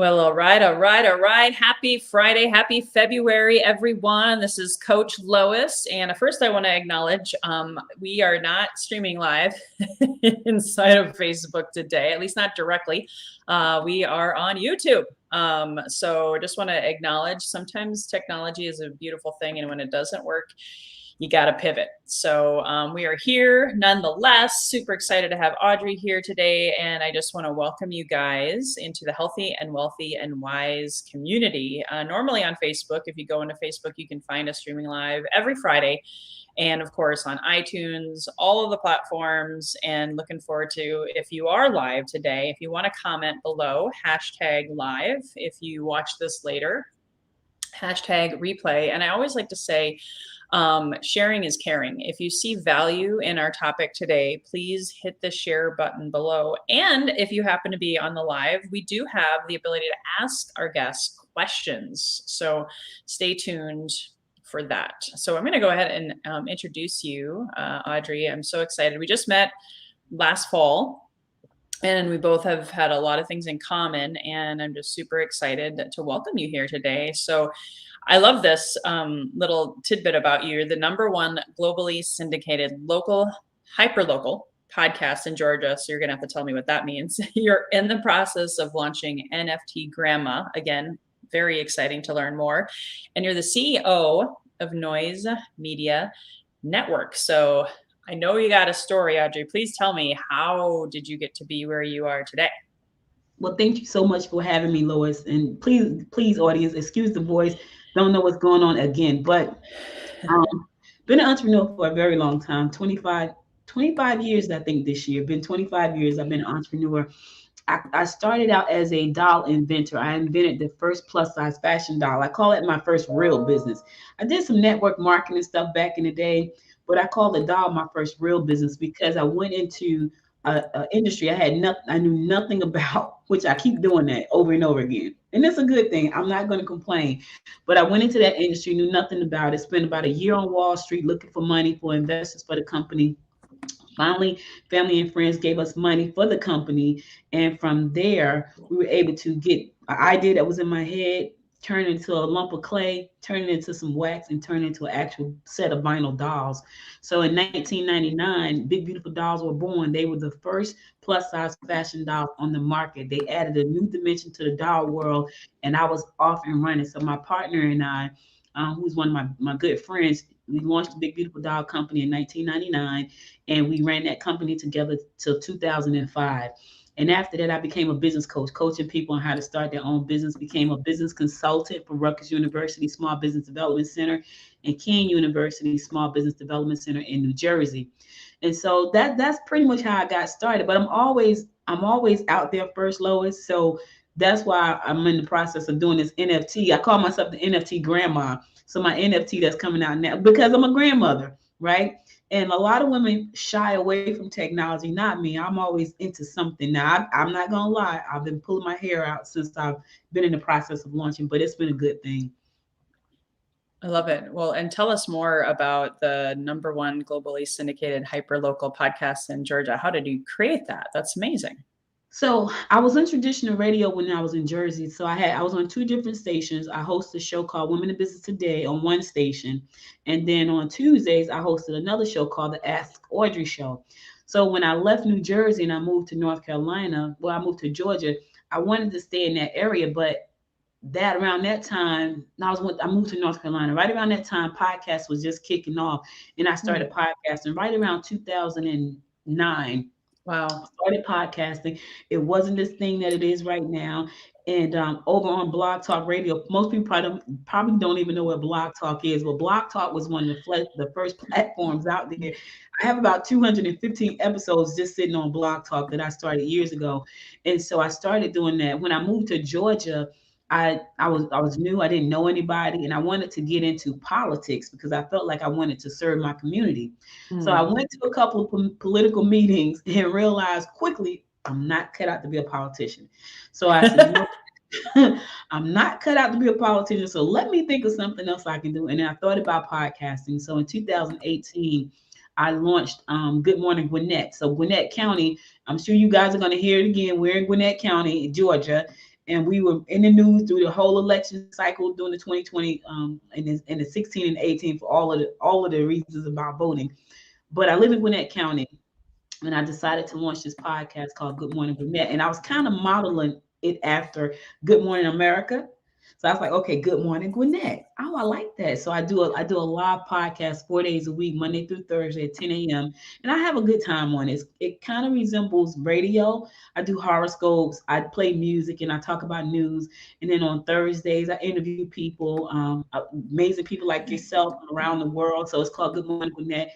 Well, all right. Happy Friday. Happy February, everyone. This is Coach Lois. And first, I want to acknowledge we are not streaming live inside of Facebook today, at least not directly. We are on YouTube. So I just want to acknowledge sometimes technology is a beautiful thing. And when it doesn't work, you got to pivot. So we are here nonetheless, super excited to have Audrey here today. And I just want to welcome you guys into the Healthy and Wealthy and Wise community. Normally on Facebook, if you go into Facebook, you can find us streaming live every Friday. And of course on iTunes, all of the platforms, and looking forward to, if you are live today, if you want to comment below, #live. If you watch this later, #replay. And I always like to say, sharing is caring. If you see value in our topic today, please hit the share button below. And if you happen to be on the live, we do have the ability to ask our guests questions. So stay tuned for that. So I'm going to go ahead and introduce you, Audrey. I'm so excited. We just met last fall, and we both have had a lot of things in common, and I'm just super excited to welcome you here today. So I love this little tidbit about you. You're the #1 globally syndicated hyperlocal podcast in Georgia. So you're going to have to tell me what that means. You're in the process of launching NFT Grandma. Again, very exciting to learn more. And you're the CEO of Noise Media Network. So I know you got a story, Audrey. Please tell me, how did you get to be where you are today? Well, thank you so much for having me, Lois. And please, audience, excuse the voice. Don't know what's going on again, but been an entrepreneur for a very long time, 25 years, I think this year. Been 25 years I've been an entrepreneur. I started out as a doll inventor. I invented the first plus size fashion doll. I call it my first real business. I did some network marketing stuff back in the day, but I call the doll my first real business because I went into a industry I knew nothing about, which I keep doing that over and over again. And it's a good thing. I'm not going to complain. But I went into that industry, knew nothing about it, spent about a year on Wall Street looking for money for investors for the company. Finally, family and friends gave us money for the company. And from there, we were able to get an idea that was in my head, turn into a lump of clay, turn it into some wax, and turn it into an actual set of vinyl dolls. So in 1999, Big Beautiful Dolls were born. They were the first plus size fashion dolls on the market. They added a new dimension to the doll world, and I was off and running. So my partner and I, who's one of my good friends, we launched the Big Beautiful Doll Company in 1999, and we ran that company together till 2005. And after that, I became a business coach, coaching people on how to start their own business, became a business consultant for Rutgers University Small Business Development Center and Kean University Small Business Development Center in New Jersey. And so that's pretty much how I got started. But I'm always out there first, Lois. So that's why I'm in the process of doing this NFT. I call myself the NFT grandma. So my NFT that's coming out now, because I'm a grandmother, right? And a lot of women shy away from technology, not me. I'm always into something. Now, I'm not going to lie. I've been pulling my hair out since I've been in the process of launching, but it's been a good thing. I love it. Well, and tell us more about the #1 globally syndicated hyperlocal podcast in Georgia. How did you create that? That's amazing. So I was in traditional radio when I was in Jersey. So I was on 2 different stations. I hosted a show called Women in Business Today on one station. And then on Tuesdays, I hosted another show called the Ask Audrey Show. So when I left New Jersey and I moved to North Carolina, I moved to Georgia, I wanted to stay in that area. But around that time, I moved to North Carolina. Right around that time, podcast was just kicking off. And I started podcasting right around 2009. Wow. Started podcasting. It wasn't this thing that it is right now. And over on Blog Talk Radio, most people probably don't even know what Blog Talk is. But Blog Talk was one of the first platforms out there. I have about 215 episodes just sitting on Blog Talk that I started years ago. And so I started doing that. When I moved to Georgia, I was new. I didn't know anybody, and I wanted to get into politics because I felt like I wanted to serve my community. So I went to a couple of political meetings and realized quickly I'm not cut out to be a politician. So I said, I'm not cut out to be a politician. So let me think of something else I can do. And then I thought about podcasting. So in 2018, I launched Good Morning Gwinnett. So Gwinnett County, I'm sure you guys are going to hear it again. We're in Gwinnett County, Georgia. and we were in the news through the whole election cycle during the 2020, and the 16 and 18 for all of the reasons about voting. But I live in Gwinnett County, and I decided to launch this podcast called Good Morning Gwinnett. And I was kind of modeling it after Good Morning America. So I was like, okay, Good Morning Gwinnett. Oh, I like that. So I do a live podcast 4 days a week, Monday through Thursday at 10 a.m. And I have a good time on it. It kind of resembles radio. I do horoscopes, I play music, and I talk about news. And then on Thursdays, I interview people, amazing people like yourself around the world. So it's called Good Morning Gwinnett,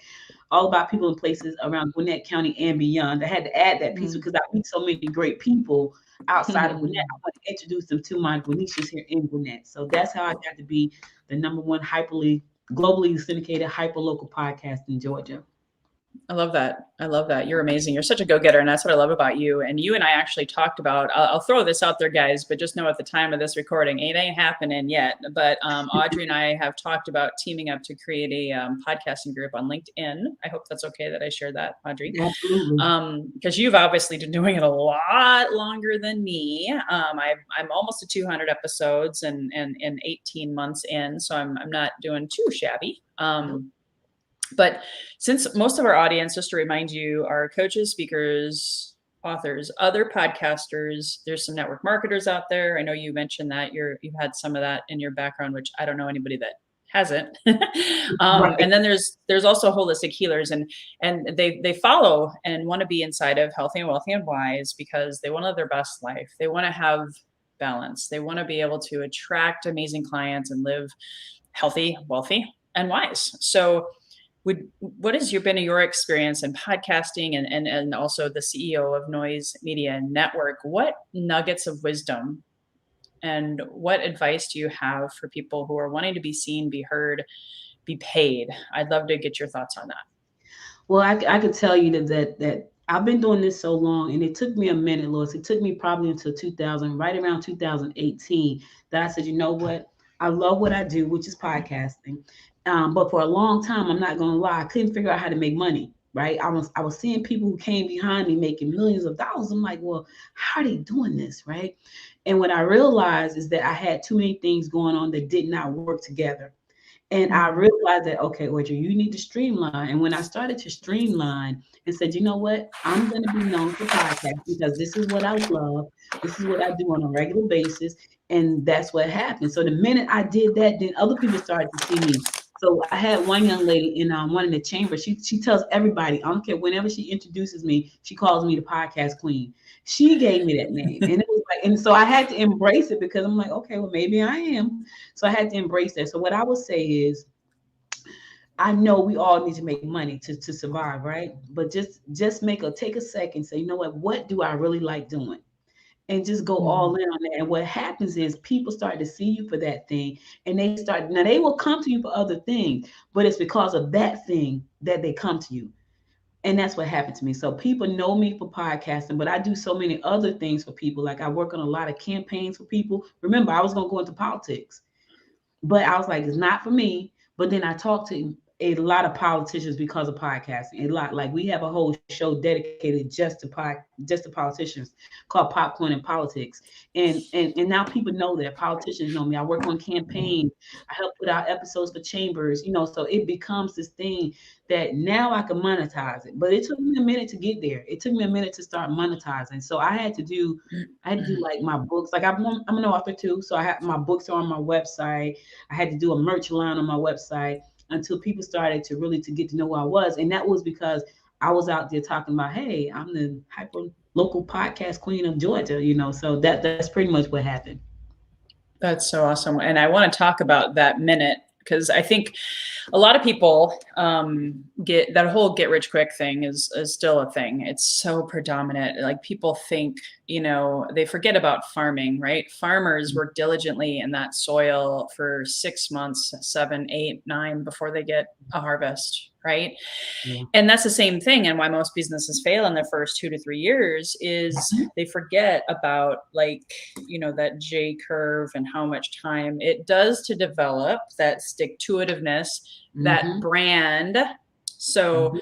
all about people and places around Gwinnett County and beyond. I had to add that piece because I meet so many great people outside of Gwinnett. I want to introduce them to my Gwinnetians here in Gwinnett. So that's how I got to be the number one globally syndicated hyper local podcast in Georgia. I love that. I love that. You're amazing. You're such a go-getter. And that's what I love about you. And you and I actually talked about, I'll throw this out there, guys, but just know at the time of this recording, it ain't happening yet. But Audrey and I have talked about teaming up to create a podcasting group on LinkedIn. I hope that's okay that I share that, Audrey. Absolutely. Because you've obviously been doing it a lot longer than me. I'm almost to 200 episodes and 18 months in. So I'm not doing too shabby. But since most of our audience, just to remind you, are coaches, speakers, authors, other podcasters, there's some network marketers out there. I know you mentioned that you've had some of that in your background, which I don't know anybody that hasn't. Right. And then there's also holistic healers, and they follow and want to be inside of Healthy and Wealthy and Wise because they want to live their best life. They want to have balance. They want to be able to attract amazing clients and live healthy, wealthy, and wise. So what has been your experience in podcasting and also the CEO of Noise Media Network? What nuggets of wisdom and what advice do you have for people who are wanting to be seen, be heard, be paid? I'd love to get your thoughts on that. Well, I could tell you that I've been doing this so long, and it took me a minute, Lois. It took me probably until 2000, right around 2018, that I said, you know what? I love what I do, which is podcasting. But for a long time, I'm not going to lie, I couldn't figure out how to make money. Right? I was seeing people who came behind me making millions of dollars. I'm like, well, how are they doing this? Right? And what I realized is that I had too many things going on that did not work together. And I realized that, okay, Audrey, you need to streamline. And when I started to streamline and said, you know what, I'm going to be known for podcasts because this is what I love. This is what I do on a regular basis. And that's what happened. So the minute I did that, then other people started to see me. So I had one young lady in one in the chamber. She tells everybody, I don't care, whenever she introduces me, she calls me the podcast queen. She gave me that name. And it was like, and so I had to embrace it because I'm like, okay, well, maybe I am. So I had to embrace that. So what I would say is, I know we all need to make money to survive, right? But just take a second, say, you know what do I really like doing? And just go all in on that. And what happens is people start to see you for that thing, and now they will come to you for other things, but it's because of that thing that they come to you. And that's what happened to me. So people know me for podcasting, but I do so many other things for people. Like I work on a lot of campaigns for people. Remember, I was going to go into politics, but I was like, it's not for me. But then I talked to a lot of politicians because of podcasting. A lot, like we have a whole show dedicated just to politicians called Popcorn and Politics. And now people know that politicians know me. I work on campaigns. I help put out episodes for chambers, so it becomes this thing that now I can monetize it. But it took me a minute to get there. It took me a minute to start monetizing. So I had to do like my books. Like I'm an author too. So I have my books are on my website. I had to do a merch line on my website until people started to really to get to know who I was. And that was because I was out there talking about, hey, I'm the hyper local podcast queen of Georgia, so that's pretty much what happened. That's so awesome. And I want to talk about that minute because I think a lot of people get that whole get rich quick thing is still a thing. It's so predominant. Like people think, they forget about farming, right? Farmers work diligently in that soil for 6 months, 7, 8, 9 before they get a harvest, right? Yeah. And that's the same thing. And why most businesses fail in their first 2 to 3 years is they forget about that J curve and how much time it does to develop that stick-to-itiveness, that brand. So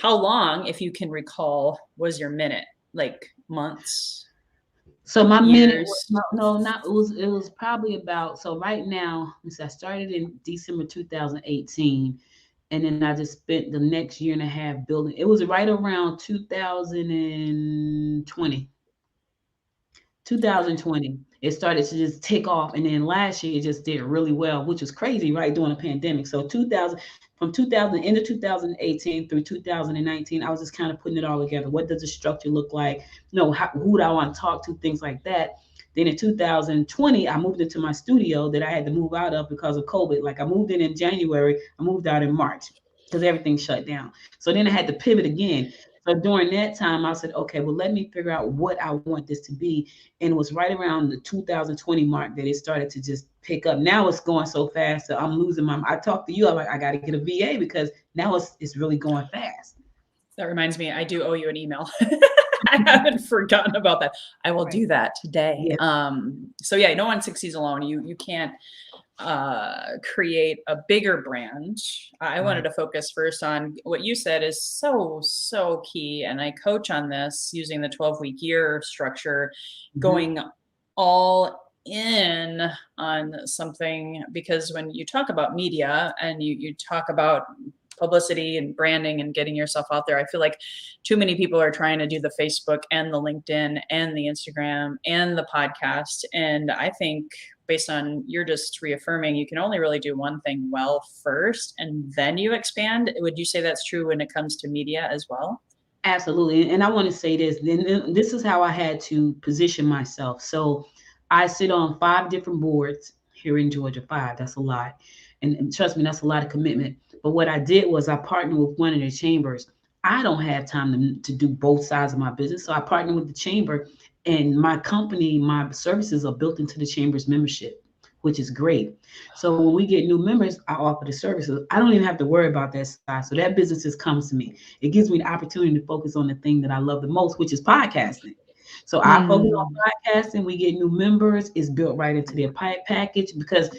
how long, if you can recall, was your minute? Like months? So my minute, years? no, not it was probably about, so right now, I started in December 2018, and then I just spent the next year and a half building. It was right around 2020. 2020, it started to just take off, and then last year it just did really well, which was crazy, right, during a pandemic. So 2000, from 2000 into 2018 through 2019, I was just kind of putting it all together. What does the structure look like? Who do I want to talk to? Things like that. Then in 2020, I moved into my studio that I had to move out of because of COVID. Like I moved in January, I moved out in March because everything shut down. So then I had to pivot again. So during that time, I said, okay, well, let me figure out what I want this to be. And it was right around the 2020 mark that it started to just pick up. Now it's going so fast that I'm losing my. I talked to you. I'm like, I got to get a VA because now it's really going fast. That reminds me, I do owe you an email. I haven't forgotten about that. I will do that today. Yeah. So yeah, no one succeeds alone. You can't create a bigger brand. I wanted to focus first on what you said is so key, and I coach on this using the 12-week year structure, going all in on something, because when you talk about media and you talk about publicity and branding and getting yourself out there, I feel like too many people are trying to do the Facebook and the LinkedIn and the Instagram and the podcast. And I think, based on you're just reaffirming, you can only really do one thing well first and then you expand. Would you say that's true when it comes to media as well? Absolutely. And I want to say this, then this is how I had to position myself. So I sit on 5 different boards here in Georgia. 5, that's a lot. And trust me, that's a lot of commitment. But what I did was I partnered with one of the chambers. I don't have time to do both sides of my business. So I partnered with the chamber, and my company, my services are built into the chamber's membership, which is great. So when we get new members, I offer the services. I don't even have to worry about that side. So that business just comes to me. It gives me the opportunity to focus on the thing that I love the most, which is podcasting. So I focus on podcasting. We get new members. It's built right into their package because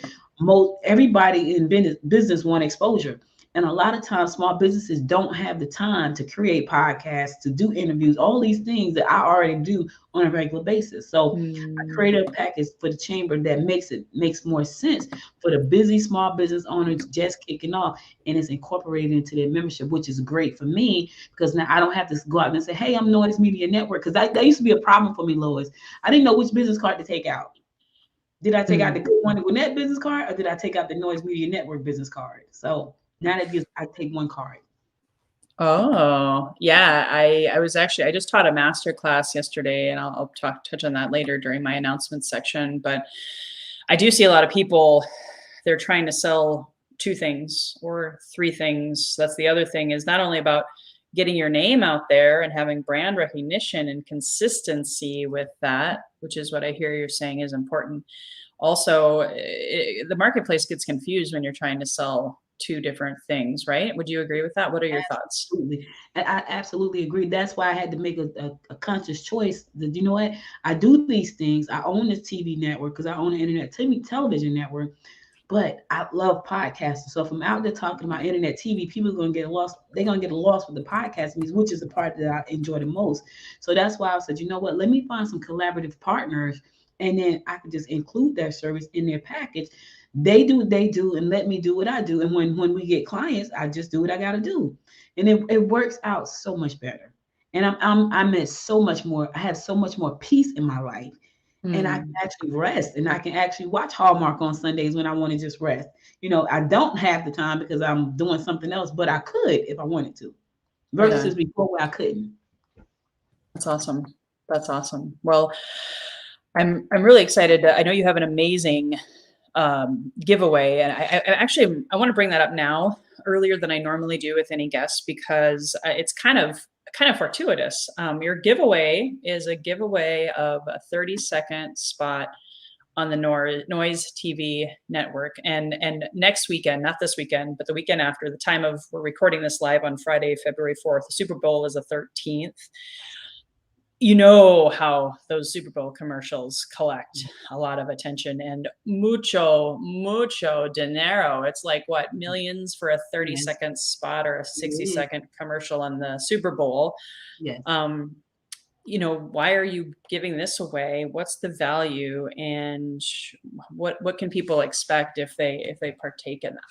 everybody in business want exposure. And a lot of times small businesses don't have the time to create podcasts, to do interviews, all these things that I already do on a regular basis. So I created a package for the chamber that makes more sense for the busy small business owners just kicking off, and it's incorporated into their membership, which is great for me because now I don't have to go out and say, hey, I'm Noise Media Network, because that used to be a problem for me, Lois. I didn't know which business card to take out. Did I take out the Good Morning Gwinnett business card, or did I take out the Noise Media Network business card? So now I take one card. Oh, yeah. I just taught a master class yesterday, and I'll touch on that later during my announcements section. But I do see a lot of people, they're trying to sell 2 things or 3 things. That's the other thing, is not only about getting your name out there and having brand recognition and consistency with that, which is what I hear you're saying is important. Also, the marketplace gets confused when you're trying to sell 2 different things, right? Would you agree with that? What are your thoughts? Absolutely. I absolutely agree. That's why I had to make a conscious choice that, you know what, I do these things. I own this TV network because I own an internet television network, but I love podcasting. So if I'm out there talking about internet TV, people are going to get lost. They're going to get lost with the podcasting, which is the part that I enjoy the most. So that's why I said, you know what, let me find some collaborative partners, and then I can just include their service in their package. They do what they do, and let me do what I do. And when we get clients, I just do what I got to do, and it works out so much better. And I'm at so much more. I have so much more peace in my life, and I can actually rest, and I can actually watch Hallmark on Sundays when I want to just rest. I don't have the time because I'm doing something else, but I could if I wanted to, versus before where I couldn't. That's awesome. That's awesome. Well, I'm really excited. I know you have an amazing giveaway, and I want to bring that up now, earlier than I normally do with any guests, because it's kind of fortuitous. Your giveaway is a giveaway of a 30-second spot on the Noise TV network, and next weekend, not this weekend, but the weekend after, the time of we're recording this live on Friday, February 4th. The Super Bowl is the 13th. You know how those Super Bowl commercials collect a lot of attention and mucho dinero. It's like, what, millions for a 30-second spot or a 60-second commercial on the Super Bowl. Yes. why are you giving this away? What's the value? And what can people expect if they partake in that?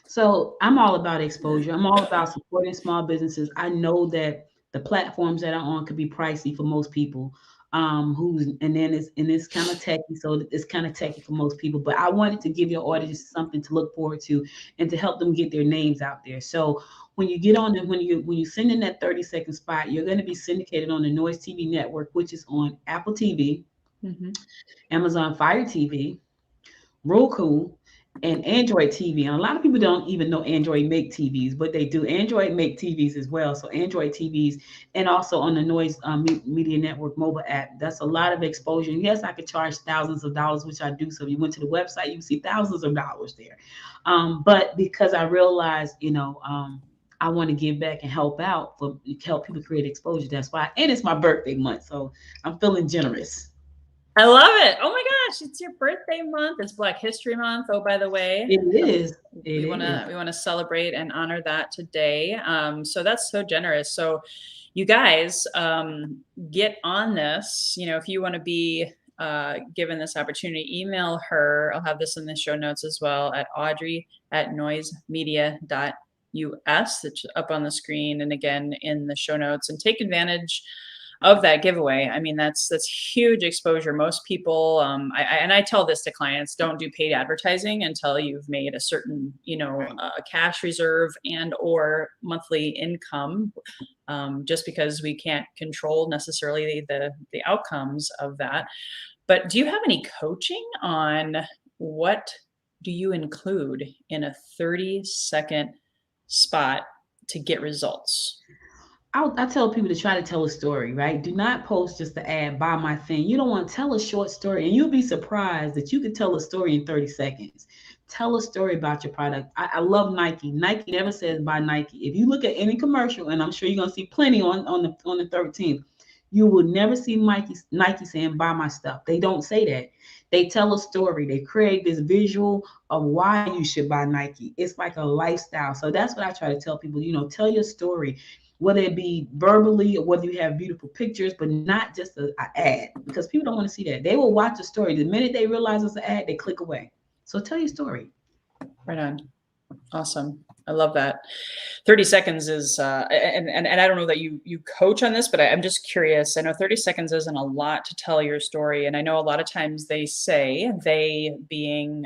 So I'm all about exposure. I'm all about supporting small businesses. I know that the platforms that I'm on could be pricey for most people. It's kind of techy, so it's kind of techy for most people. But I wanted to give your audience something to look forward to and to help them get their names out there. So when you get on and when you send in that 30-second spot, you're going to be syndicated on the Noise TV network, which is on Apple TV, Amazon Fire TV, Roku, and Android TV. And a lot of people don't even know Android make TVs, but they do. Android make TVs as well. So Android TVs, and also on the Noise Media Network mobile app. That's a lot of exposure. And yes, I could charge thousands of dollars, which I do. So if you went to the website, you can see thousands of dollars there. But because I realized, I want to give back and help out for help people create exposure. That's why. And it's my birthday month, so I'm feeling generous. I love it. Oh my gosh, it's your birthday month. It's Black History Month. Oh, by the way, It is. we want to celebrate and honor that today. So that's so generous. So you guys, get on this. If you want to be given this opportunity, email her. I'll have this in the show notes as well at audrey@noisemedia.us. It's up on the screen and again in the show notes, and take advantage of that giveaway. I mean, that's huge exposure. Most people, I tell this to clients, don't do paid advertising until you've made a certain, cash reserve and or monthly income, just because we can't control necessarily the outcomes of that. But do you have any coaching on what do you include in a 30-second spot to get results? I tell people to try to tell a story, right? Do not post just the ad, buy my thing. You don't want to tell a short story, and you'll be surprised that you can tell a story in 30 seconds. Tell a story about your product. I love Nike. Nike never says buy Nike. If you look at any commercial, and I'm sure you're gonna see plenty on the 13th, you will never see Nike saying buy my stuff. They don't say that. They tell a story. They create this visual of why you should buy Nike. It's like a lifestyle. So that's what I try to tell people. Tell your story, whether it be verbally or whether you have beautiful pictures, but not just an ad, because people don't want to see that. They will watch a story. The minute they realize it's an ad, they click away. So tell your story. Right on. Awesome. I love that. 30 seconds is, and I don't know that you coach on this, but I'm just curious. I know 30 seconds isn't a lot to tell your story. And I know a lot of times they say, they being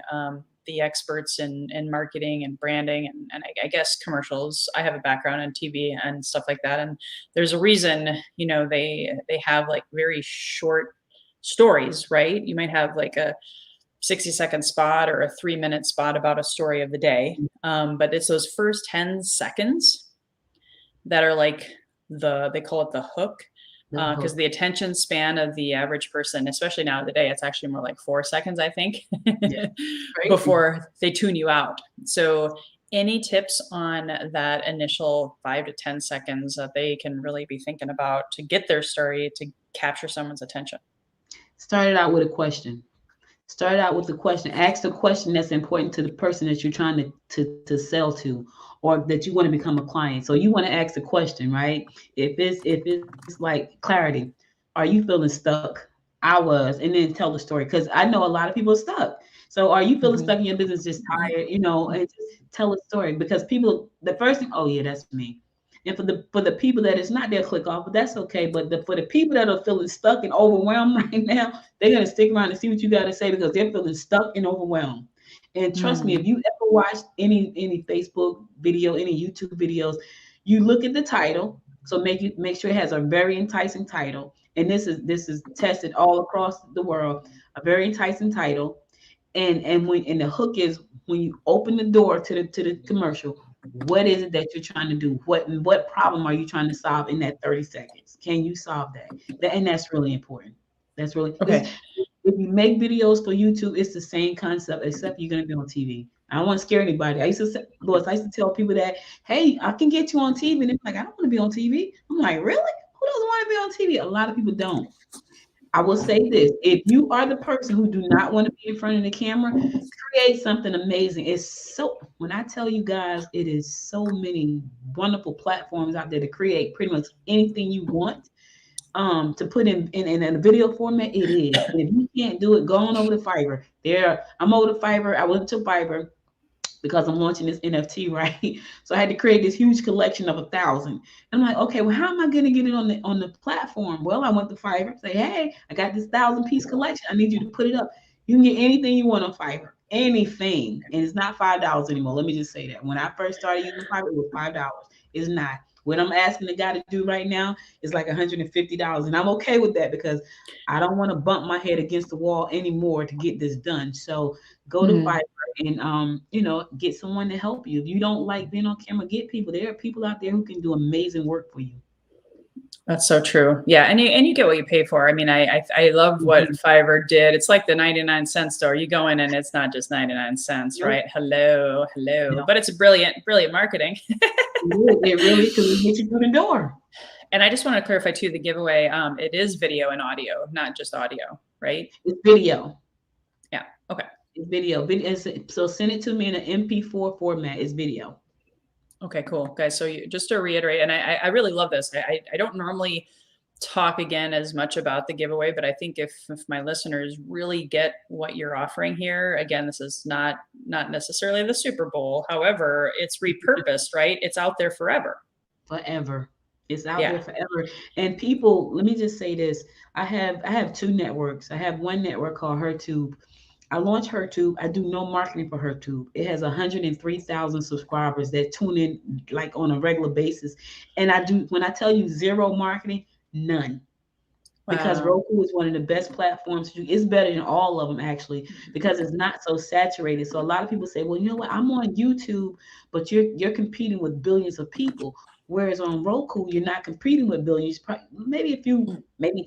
the experts in marketing and branding and I guess commercials. I have a background in TV and stuff like that. And there's a reason, they have like very short stories, right? You might have like a 60-second spot or a 3-minute spot about a story of the day. But it's those first 10 seconds that are like they call it the hook. Because the attention span of the average person, especially now today, it's actually more like 4 seconds, I think, before they tune you out. So any tips on that initial 5 to 10 seconds that they can really be thinking about to get their story to capture someone's attention? Start it out with a question. Start out with a question. Ask the question that's important to the person that you're trying to sell to, or that you want to become a client. So you want to ask the question, right? If it's like clarity, are you feeling stuck? I was, and then tell the story, because I know a lot of people are stuck. So are you feeling stuck in your business, just tired, and just tell a story, because people, the first thing, oh yeah, that's me. And for the people that it's not, they'll click off, but that's okay. But for the people that are feeling stuck and overwhelmed right now, they're gonna stick around and see what you got to say, because they're feeling stuck and overwhelmed. And trust me, if you ever watched any Facebook video, any YouTube videos, you look at the title. So make sure it has a very enticing title. And this is tested all across the world, a very enticing title. And the hook is, when you open the door to the commercial, what is it that you're trying to do? What problem are you trying to solve in that 30 seconds? Can you solve that? And that's really important. That's really okay. If you make videos for YouTube, it's the same concept, except you're going to be on TV. I don't want to scare anybody. I used to tell people that, hey, I can get you on TV. And they're like, I don't want to be on TV. I'm like, really? Who doesn't want to be on TV? A lot of people don't. I will say this: if you are the person who do not want to be in front of the camera, create something amazing. When I tell you guys, it is so many wonderful platforms out there to create pretty much anything you want. to put in a video format, it is. And if you can't do it, go on over to Fiverr. I'm over to Fiverr. I went to Fiverr because I'm launching this NFT, right? So I had to create this huge collection of 1,000. I'm like, okay, well, how am I going to get it on the platform? Well, I went to Fiverr, say, hey, I got this 1,000-piece collection. I need you to put it up. You can get anything you want on Fiverr, anything, and it's not $5 anymore. Let me just say that. When I first started using Fiverr, it was $5. It's not. What I'm asking the guy to do right now is like $150, and I'm okay with that because I don't want to bump my head against the wall anymore to get this done. So go to Fiverr and get someone to help you. If you don't like being on camera, get people. There are people out there who can do amazing work for you. That's so true. Yeah. And you get what you pay for. I mean, I love what Fiverr did. It's like the 99-cent store. You go in and it's not just 99 cents, right? Hello. Yeah. But it's brilliant marketing. It really can get you through the door. And I just want to clarify too, the giveaway, it is video and audio, not just audio, right? It's video. Yeah. Okay. It's video. So send it to me in an MP4 format. It's video. Okay, cool, guys. So just to reiterate, and I really love this. I don't normally talk again as much about the giveaway, but I think if my listeners really get what you're offering here, again, this is not necessarily the Super Bowl. However, it's repurposed, right? It's out there forever. Forever. It's out there forever. And people, let me just say this. I have two networks. I have one network called HerTube. I launched HerTube. I do no marketing for HerTube. It has 103,000 subscribers that tune in like on a regular basis. And when I tell you zero marketing, none. Wow. Because Roku is one of the best platforms. It's better than all of them actually, because it's not so saturated. So a lot of people say, well, you know what? I'm on YouTube, but you're competing with billions of people. Whereas on Roku, you're not competing with billions, maybe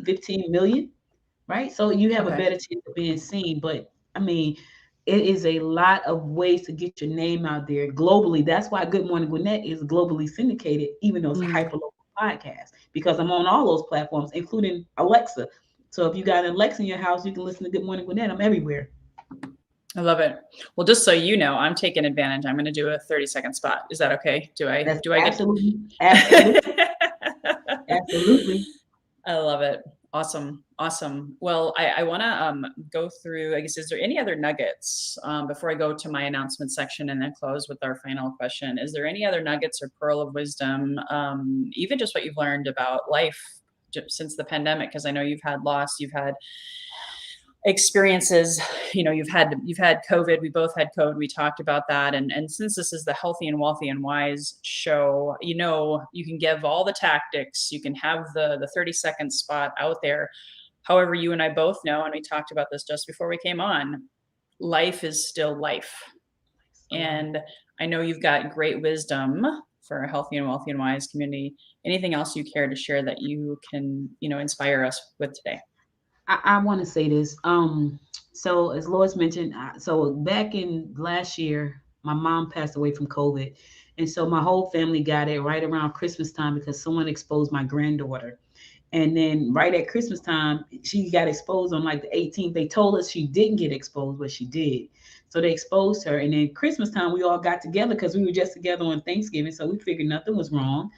15 million, right? So you have a better chance of being seen. But I mean, it is a lot of ways to get your name out there globally. That's why Good Morning Gwinnett is globally syndicated, even though it's a hyperlocal podcast, because I'm on all those platforms, including Alexa. So if you got an Alexa in your house, you can listen to Good Morning Gwinnett. I'm everywhere. I love it. Well, just so you know, I'm taking advantage. I'm going to do a 30-second spot. Is that okay? Do I absolutely. Absolutely. I love it. Awesome. Well, I want to go through, I guess, is there any other nuggets before I go to my announcement section and then close with our final question? Is there any other nuggets or pearl of wisdom, even just what you've learned about life since the pandemic? Because I know you've had loss, you've had experiences, you've had COVID. We both had COVID. We talked about that. And since this is the Healthy and Wealthy and Wise show, you can give all the tactics, you can have the 30-second spot out there. However, you and I both know, and we talked about this just before we came on, life is still life. And I know you've got great wisdom for a Healthy and Wealthy and Wise community. Anything else you care to share that you can, inspire us with today? I want to say this. So as Lois mentioned, so back in last year, my mom passed away from COVID. And so my whole family got it right around Christmas time because someone exposed my granddaughter. And then right at Christmas time, she got exposed on like the 18th. They told us she didn't get exposed, but she did. So they exposed her. And then Christmas time, we all got together because we were just together on Thanksgiving. So we figured nothing was wrong.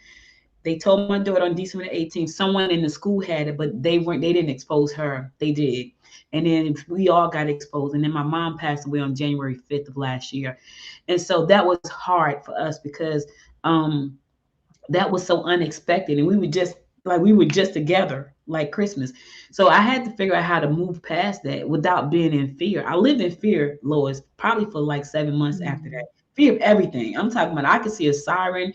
They told my daughter on December 18th, someone in the school had it, but they didn't expose her. They did. And then we all got exposed. And then my mom passed away on January 5th of last year. And so that was hard for us because that was so unexpected. And we were just together like Christmas. So I had to figure out how to move past that without being in fear. I lived in fear, Lois, probably for like 7 months after that. Fear of everything. I'm talking about, I could see a siren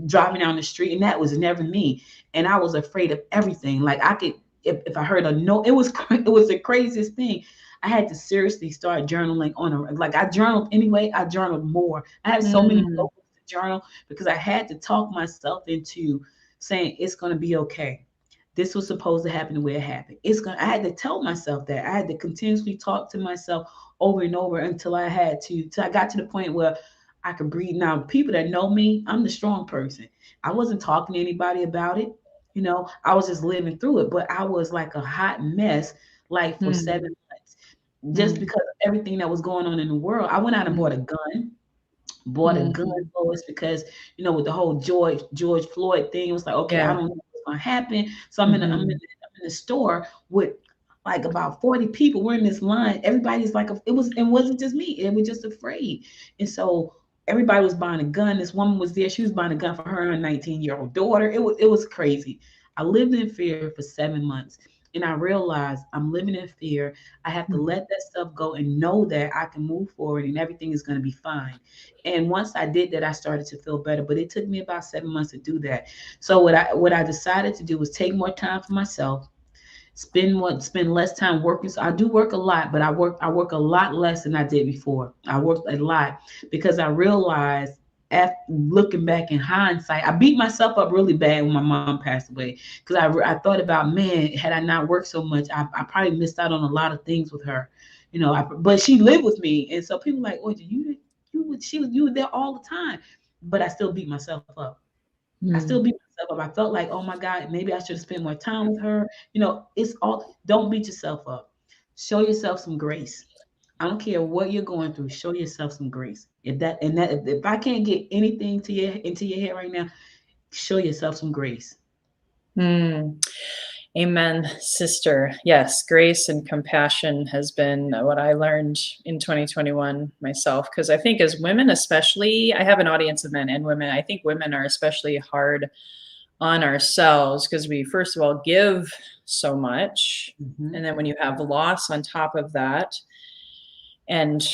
driving down the street, and that was never me. And I was afraid of everything. Like I could, if I heard a no, it was the craziest thing. I had to seriously start journaling I journaled anyway. I journaled more. I had so many books to journal because I had to talk myself into saying it's going to be okay. This was supposed to happen the way it happened. I had to tell myself that. I had to continuously talk to myself over and over until I got to the point where I could breathe. Now, people that know me, I'm the strong person. I wasn't talking to anybody about it. I was just living through it, but I was like a hot mess, like for 7 months, just because of everything that was going on in the world. I went out and bought a gun, Lois, because, with the whole George Floyd thing, it was like, okay, I don't know what's going to happen. So I'm in the store with like about 40 people. We're in this line. Everybody's like, it wasn't just me. It was just afraid. And so everybody was buying a gun. This woman was there. She was buying a gun for her 19-year-old daughter. It was crazy. I lived in fear for 7 months. And I realized I'm living in fear. I have to let that stuff go and know that I can move forward and everything is going to be fine. And once I did that, I started to feel better. But it took me about 7 months to do that. So what I decided to do was take more time for myself, spend less time working. So I do work a lot, but I work a lot less than I did before. I worked a lot because I realized, after looking back in hindsight, I beat myself up really bad when my mom passed away, because I thought about, man, had I not worked so much, I probably missed out on a lot of things with her, but she lived with me, and so people like, oh, you were there all the time, but I still beat myself up. I still beat myself up. I felt like, oh my God, maybe I should have spent more time with her. It's all, don't beat yourself up. Show yourself some grace. I don't care what you're going through. Show yourself some grace. If I can't get anything into your head right now, show yourself some grace. Amen, sister. Yes, grace and compassion has been what I learned in 2021 myself. Because I think as women, especially, I have an audience of men and women. I think women are especially hard on ourselves because we, first of all, give so much. And then when you have loss on top of that, and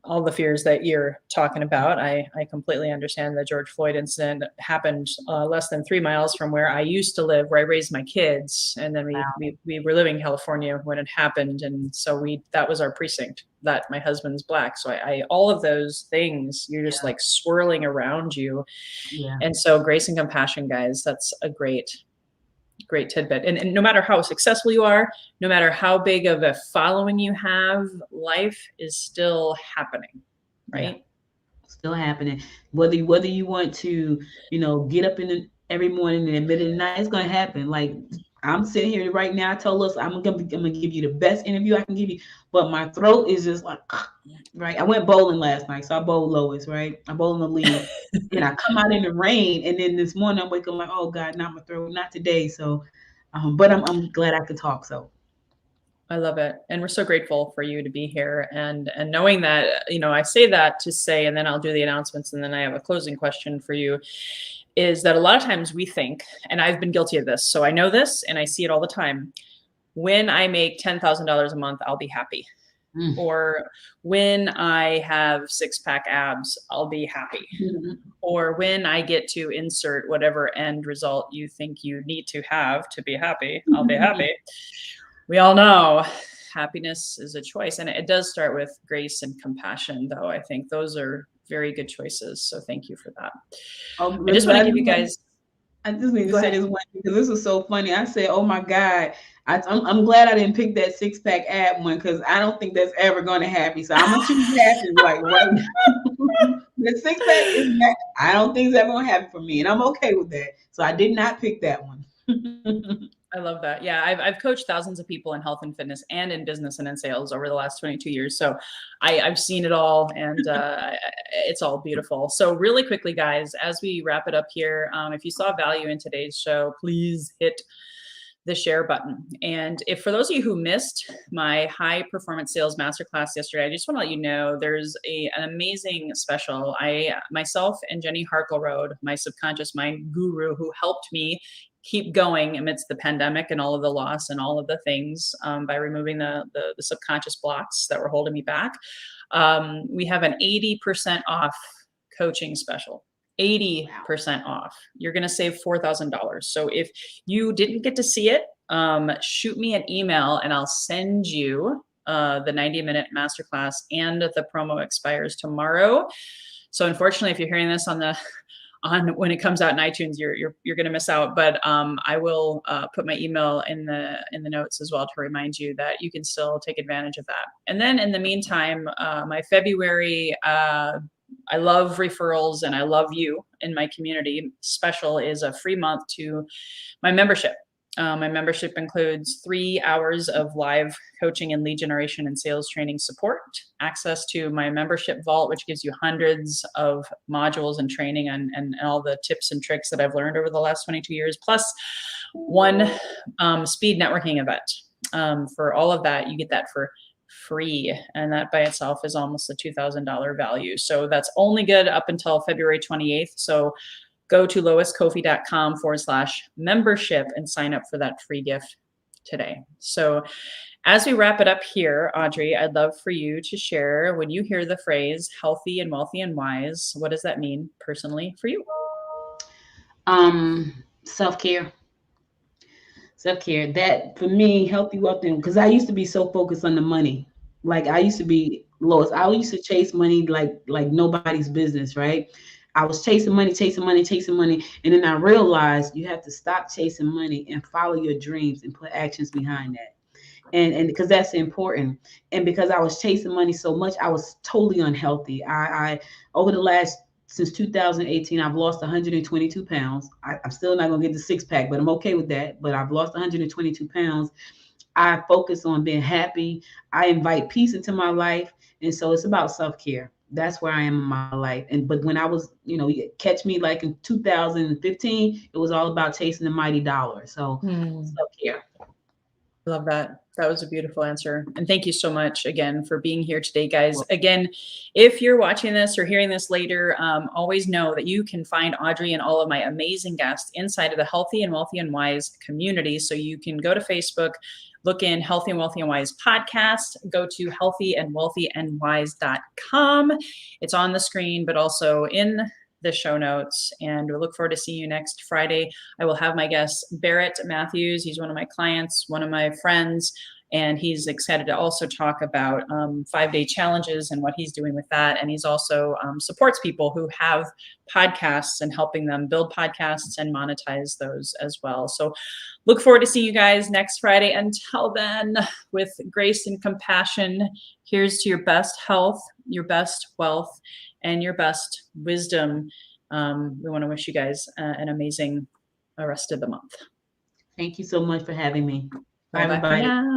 all the fears that you're talking about, I completely understand. The George Floyd incident happened less than 3 miles from where I used to live, where I raised my kids. And then we were living in California when it happened. And so that was our precinct, that my husband's Black. So I all of those things, you're just like swirling around you. Yeah. And so grace and compassion, guys, that's a great tidbit. And no matter how successful you are, no matter how big of a following you have, life is still happening, right? Yeah. Still happening. Whether you want to, get up every morning and admit it or not, it's going to happen. Like, I'm sitting here right now. I told us I'm gonna give you the best interview I can give you, but my throat is just like, right. I went bowling last night, so I bowled Lois, right. I bowled in the league, and I come out in the rain, and then this morning I'm waking up like, oh God, not my throat, not today. So, but I'm glad I could talk. So. I love it. And we're so grateful for you to be here. And knowing that, I say that to say, and then I'll do the announcements, and then I have a closing question for you, is that a lot of times we think, and I've been guilty of this, so I know this and I see it all the time. When I make $10,000 a month, I'll be happy. Or when I have 6-pack abs, I'll be happy. Or when I get to insert whatever end result you think you need to have to be happy, I'll be happy. We all know happiness is a choice, and it does start with grace and compassion, though. I think those are very good choices. So thank you for that. I just want to give you guys. I just need to say this one because this was so funny. I said, "Oh my God." I'm glad I didn't pick that 6-pack ab one because I don't think that's ever going to happen. So I'm gonna choose happy, like right now. The 6-pack is not, I don't think it's ever gonna happen for me, and I'm okay with that. So I did not pick that one. I love that. Yeah, I've coached thousands of people in health and fitness and in business and in sales over the last 22 years. So I've seen it all, and it's all beautiful. So really quickly, guys, as we wrap it up here, if you saw value in today's show, please hit the share button. And if for those of you who missed my high performance sales masterclass yesterday, I just want to let you know there's an amazing special. Myself and Jenny Harkleroad, my subconscious mind guru, who helped me keep going amidst the pandemic and all of the loss and all of the things by removing the subconscious blocks that were holding me back. We have an 80% off coaching special. 80% off. You're going to save $4,000. So if you didn't get to see it, shoot me an email and I'll send you the 90-minute masterclass, and the promo expires tomorrow. So unfortunately, if you're hearing this on when it comes out in iTunes, you're going to miss out. But I will put my email in the notes as well to remind you that you can still take advantage of that. And then in the meantime, my February I love referrals and I love you in my community special is a free month to my membership. My membership includes 3 hours of live coaching and lead generation and sales training support, access to my membership vault, which gives you hundreds of modules and training and all the tips and tricks that I've learned over the last 22 years, plus one speed networking event. For all of that, you get that for free. And that by itself is almost a $2,000 value. So that's only good up until February 28th. So go to loiskofi.com/membership and sign up for that free gift today. So as we wrap it up here, Audrey, I'd love for you to share, when you hear the phrase healthy and wealthy and wise, what does that mean personally for you? Self-care. Self-care. That for me, healthy, wealthy, because I used to be so focused on the money. Like I used to be Lois. I used to chase money like nobody's business, right? I was chasing money, chasing money, chasing money. And then I realized you have to stop chasing money and follow your dreams and put actions behind that. And because that's important. And because I was chasing money so much, I was totally unhealthy. I over the last since 2018, I've lost 122 pounds. I'm still not gonna get the six pack, but I'm okay with that. But I've lost 122 pounds. I focus on being happy. I invite peace into my life. And so it's about self-care. That's where I am in my life. But when I was, you catch me like in 2015, it was all about chasing the mighty dollar. So self-care. Love that. That was a beautiful answer. And thank you so much again for being here today, guys. Again, if you're watching this or hearing this later, always know that you can find Audrey and all of my amazing guests inside of the Healthy and Wealthy and Wise community. So you can go to Facebook, look in Healthy and Wealthy and Wise podcast, go to healthyandwealthynwise.com. It's on the screen, but also in the show notes, and we look forward to seeing you next Friday. I will have my guest Barrett Matthews. He's one of my clients, one of my friends, and he's excited to also talk about 5-day challenges and what he's doing with that. And he's also supports people who have podcasts and helping them build podcasts and monetize those as well. So look forward to seeing you guys next Friday. Until then, with grace and compassion, here's to your best health, your best wealth, and your best wisdom. We want to wish you guys an amazing rest of the month. Thank you so much for having me. Bye, Bye-bye everybody. for now.